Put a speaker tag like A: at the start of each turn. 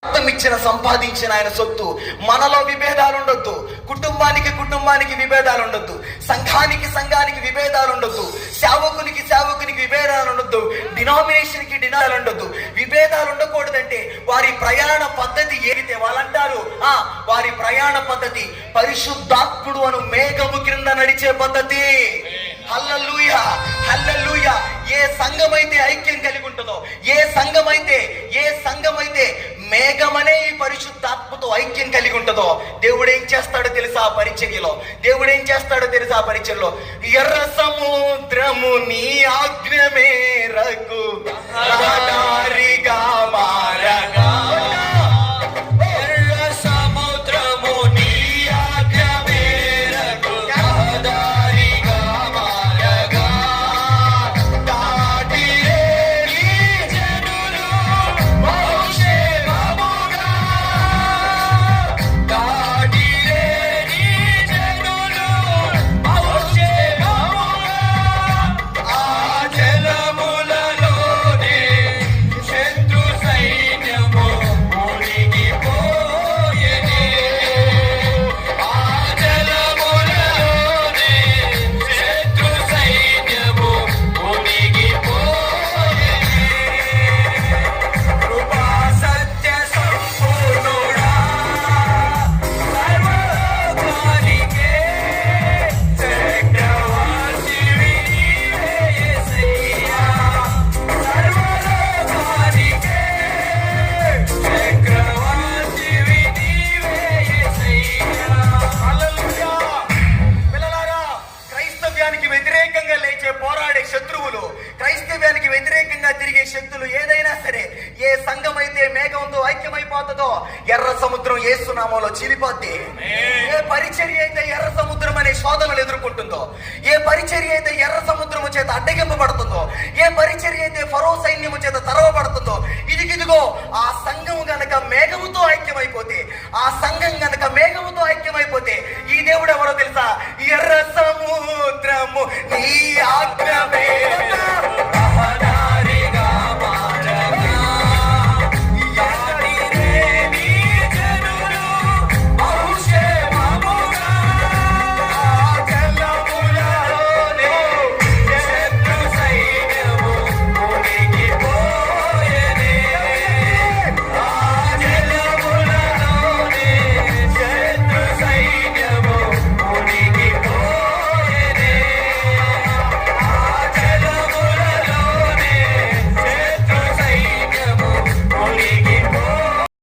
A: ఇచ్చిన సంపాదించిన ఆయన సొత్తు. మనలో విభేదాలు ఉండొద్దు, కుటుంబానికి విభేదాలు ఉండొద్దు, సంఘానికి విభేదాలు ఉండొద్దు, సేవకునికి విభేదాలు ఉండొద్దు, డినామినేషన్కి డినాలు ఉండొద్దు. విభేదాలు ఉండకూడదంటే వారి ప్రయాణ పద్ధతి ఏదైతే వాళ్ళంటారు, వారి ప్రయాణ పద్ధతి పరిశుద్ధాత్ముడు అను మేఘము క్రింద నడిచే పద్ధతి. హల్లెలూయా, హల్లెలూయా. ఏ సంఘమైతే ఐక్యం కలిగి ఉంటుందో, ఏ సంఘమైతే మేఘమనే ఈ పరిశుద్ధాత్మతో ఐక్యం కలిగి ఉంటుందో, దేవుడు ఏం చేస్తాడో తెలుసా? ఆ పరిచర్యలో ఎర్ర సముద్రము నీ ఆజ్ఞ మేరకు రహదారిగా మారగా. పోరాడే శత్రువులు, క్రైస్తవ్యానికి వ్యతిరేకంగా తిరిగే శక్తులు ఏదైనా సరే, ఏ సంఘమైతే మేఘంతో ఐక్యమైపోతుందో ఎర్ర సముద్రం యేసు నామములో చీలిపోద్ది. ఏ పరిచర్య అయితే ఎర్ర సముద్రం అనే శోధనలు ఎదుర్కొంటుందో, ఏ పరిచర్య అయితే ఎర్ర సముద్రము చేత అడ్డగింపబడుతుందో, ఏ పరిచర్య అయితే ఫరో సైన్యము చేత తరవబడుతుందో, ఇదిగో ఆ సంఘము గనక మేఘముతో ఐక్యమైపోతే, ఆ సంఘ